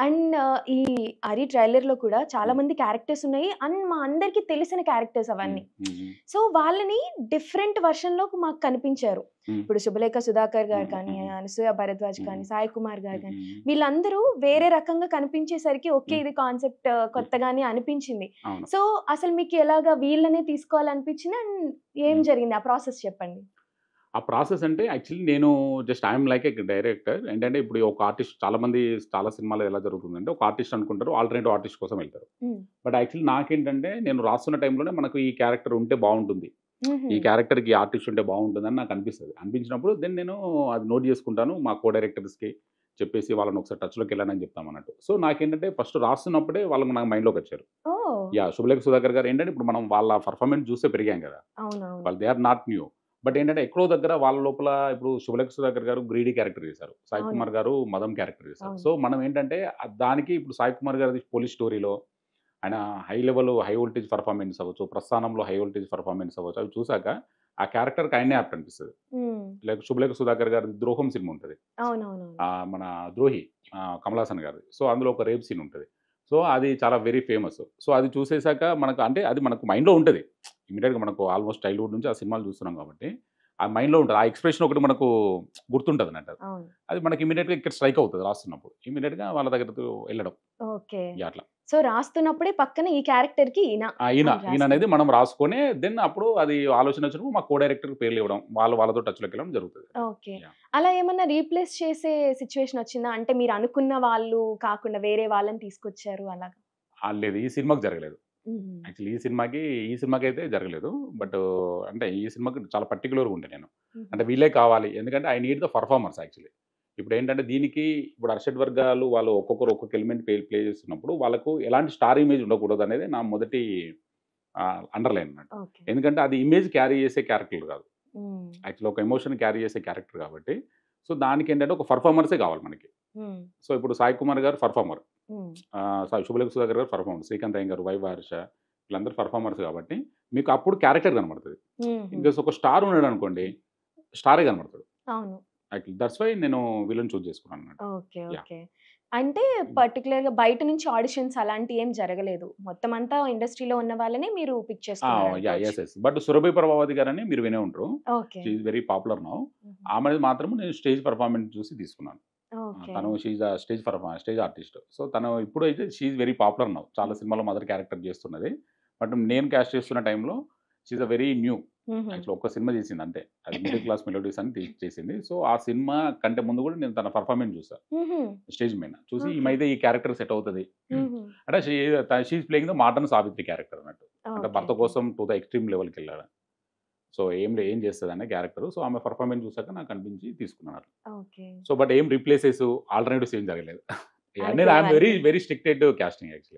And ఈ 'హరి' ట్రైలర్‌లో కూడా చాలా మంది క్యారెక్టర్స్ ఉన్నాయి. అండ్ మా అందరికి తెలిసిన క్యారెక్టర్స్ అవన్నీ. సో, వాళ్ళని డిఫరెంట్ వెర్షన్‌లో మాకు కనిపించారు. ఇప్పుడు 'శుభలేఖ సుధాకర్' గారు కానీ, 'అనసూయ భరద్వాజ్' కానీ, 'సాయి కుమార్' గారు కానీ, వీళ్ళందరూ వేరే రకంగా కనిపించేసరికి ఓకే. ఇది కాన్సెప్ట్ కొత్తగానే అనిపించింది. సో, అసలు మీకు ఎలాగా వీళ్ళనే తీసుకోవాలనిపించింది? అండ్ ఏం జరిగింది? ఆ ప్రాసెస్ చెప్పండి. ఆ ప్రాసెస్ అంటే యాక్చువల్లీ నేను just I'm like A director. ఏంటంటే ఇప్పుడు ఒక ఆర్టిస్ట్ చాలామంది చాలా సినిమాలో ఎలా జరుగుతుందంటే ఒక ఆర్టిస్ట్ అనుకుంటారు. ఆల్టర్‌నేటివ్ ఆర్టిస్ట్ కోసం వెళ్తారు. బట్ యాక్చువల్లీ నాకేంటంటే నేను రాస్తున్న టైంలోనే మనకు ఈ క్యారెక్టర్ ఉంటే బావుంటుంది. ఈ క్యారెక్టర్‌కి ఈ ఆర్టిస్ట్ ఉంటే బావుంటుందని నాకు అనిపిస్తది. అనిపించినప్పుడు దెన్ నేను అది నోట్ చేసుకుంటాను. మా కో డైరెక్టర్స్‌కి చెప్పేసి వాళ్ళని ఒకసారి టచ్‌లోకి వెళ్ళండి చెప్తామన్నట్టు. సో నాకేంటంటే ఫస్ట్ రాస్తున్నప్పుడే వాళ్ళు నా మైండ్‌లోకి వచ్చారు. ఓహ్! యాహ్! 'శుభలేఖ సుధాకర్' గారు ఏంటంటే ఇప్పుడు మనం వాళ్ళ పెర్ఫార్మెన్స్ చూసే పెరిగాం కదా! అవునవును. వాళ్ళు they are not new. But ఏంటంటే ఎక్కడో దగ్గర వాళ్ళ లోపల ఇప్పుడు 'శుభలేఖ సుధాకర్' గారు గ్రీడీ క్యారెక్టర్ చేశారు. 'సాయి అవును. కుమార్' గారు మదం క్యారెక్టర్ చేశారు. అవును. సో మనం ఏంటంటే దానికి ఇప్పుడు 'సాయి కుమార్' గారిది పోలీస్ స్టోరీలో ఆయన high level high voltage performance అవ్వచ్చు, ప్రస్థానంలో హై వోల్టేజ్ పెర్ఫార్మెన్స్ అవ్వచ్చు. అవి చూసాక ఆ క్యారెక్టర్‌కి ఆయన్నే యాప్ట్ అనిపిస్తది. హ్మ్. లైక్ 'శుభలేఖ సుధాకర్' గారిది 'ద్రోహం' సినిమా ఉంటది. అవునవునవును. మన 'ద్రోహి' కమల్ హాసన్ గారిది. సో అందులో ఒక రేప్ సీన్ ఉంటది. సో అది చాలా వెరీ ఫేమస్. సో అది చూసేసాక మనకు అంటే అది మనకు మైండ్‌లో ఉంటది. ఇమ్మీడియేట్‌గా మనకు ఆల్‌మోస్ట్ చైల్డ్‌హుడ్ నుంచి ఆ సినిమాలు చూస్తున్నాం కాబట్టి, ఆ మైండ్‌లో ఉంటది. ఆ ఎక్స్‌ప్రెషన్ ఒకటి మనకు గుర్తుంటదన్నట్టు. అవును. అది మనకి ఇమ్మీడియేట్‌గా ఇక్కడ స్ట్రైక్ అవుతది రాస్తున్నప్పుడు. ఇమ్మీడియేట్‌గా వాళ్ళ దగ్గరకు వెళ్ళడం. ఓకే. యాహ్! అట్లా. సో, రాస్తున్నప్పుడే పక్కన ఈ క్యారెక్టర్‌కి ఈయన అని ఈయననేది రాసుకున్నారు. మనం రాసుకొని దెన్ అప్పుడు అది ఆలోచన వచ్చినప్పుడు మా కో డైరెక్టర్‌కి పేర్లు ఇవ్వడం. వాళ్ళతో టచ్‌లోకి వెళ్ళడం జరుగుతది. ఓకే. యాహ్! అలా ఏమన్నా రీప్లేస్ చేసే సిట్యుయేషన్ వచ్చిందా? అంటే మీరు అనుకున్న వాళ్ళు కాకుండా వేరే వాళ్ళని తీసుకొచ్చారు అలాగా? లేదు. ఈ సినిమాకి జరగలేదు. హుహు. యాక్చువల్లీ ఈ సినిమాకైతే జరగలేదు. బట్ అంటే ఈ సినిమాకి చాలా పర్టిక్యులర్‌గా ఉండే నేను. హుహు. అంటే వీళ్ళే కావాలి. ఎందుకంటే I need the performers actually. ఇప్పుడేంటంటే దీనికి ఇప్పుడు 'అర్షడ్ వర్గాలు' వాళ్ళు ఒక్కొక్కరు ఒక్కొక్క ఎలిమెంట్ ప్లే చేస్తున్నప్పుడు వాళ్ళకు ఎలాంటి స్టార్ ఇమేజ్ ఉండకూడదనేది నా మొదటి అండర్‌లైన్ అన్నట్టు. ఓకే. ఎందుకంటే అది ఇమేజ్ క్యారీ చేసే క్యారెక్టర్‌లు కాదు. హ్మ్. యాక్చువల్లీ ఒక ఎమోషన్ క్యారీ చేసే క్యారెక్టర్ కాబట్టి, సో దానికేంటంటే ఒక పెర్ఫార్మర్సే కావాలి మనకి. హ్మ్. సో ఇప్పుడు 'సాయి కుమార్' గారు పెర్ఫార్మర్. హ్మ్. 'శుభలేఖ సుధాకర్' గారు పెర్ఫార్మర్. 'శ్రీకాంత్ అయ్యర్' గారు, 'వైవ హర్ష' వీళ్ళందరూ పెర్ఫార్మర్స్ కాబట్టి మీకు అప్పుడు క్యారెక్టర్ కనబడతది. హుహు. ఇన్‌కేస్ ఒక స్టార్ ఉన్నాడనుకోండి, స్టారే కనబడతాడు. అవును. యాక్చువల్లీ దట్స్ వై నేను వీళ్ళని చూజ్ చేసుకున్నానన్నమాట. ఓకే. యాహ్! ఓకే. అంటే పర్టిక్యులర్‌గా బయట నుంచి ఆడిషన్స్ అలాంటియేం జరగలేదు. మొత్తం అంతా ఇండస్ట్రీలో ఉన్న వాళ్ళనే మీరు పిక్ ఆ! యాహ్! చేసుకున్నారనుకోవచ్చు. యెస్. బట్ 'సురభి ప్రభావతి' గారని మీరు వినే ఉంటారు. Okay. She is very popular now. హుహు. ఆమెది మాత్రం నేను స్టేజ్ పెర్ఫార్మన్స్ చూసి తీసుకున్నాను. ఓకే. తను she is stage artist. So తను ఇప్పుడైతే she is very popular now. చాలా హ్మ్. సినిమాలో మదర్ క్యారెక్టర్ చేస్తున్నది. బట్ నేను కాస్ట్ చేస్తున్న టైంలో షీ ఈస్ వెరీ న్యూ. హుహు. యాక్చువల్లీ ఒక్క సినిమా చేసింది అంతే. అది 'మిడిల్ క్లాస్ మెలోడీస్' అని చేసింది. సో ఆ సినిమా కంటే ముందు కూడా నేను తన పెర్ఫార్మన్స్ చూసా. హుహు. స్టేజ్ మీద. చూసి ఓకే. ఈమైతే ఈ క్యారెక్టర్ సెట్ అవుతది. హుహు. అంటే she is playing the modern Savitri character అన్నట్టు. అంటే ఓకే. భర్త ఓకే. కోసం టు ద ఎక్స్‌ట్రీమ్ లెవెల్‌కెళ్ళాడు. సో ఏం చేస్తదనే క్యారెక్టర్. సో ఆమె పెర్ఫార్మన్స్ చూసాక నాకు అనిపించి తీసుకున్నాను. ఓకే. సో బట్ ఏం రీప్లేసెస్, ఆల్టర్‌నేటివ్స్ ఏం జరగలేదు. నేను ఐ యామ్ వెరీ అట్లేమనిపించలేదు. Very strict casting actually.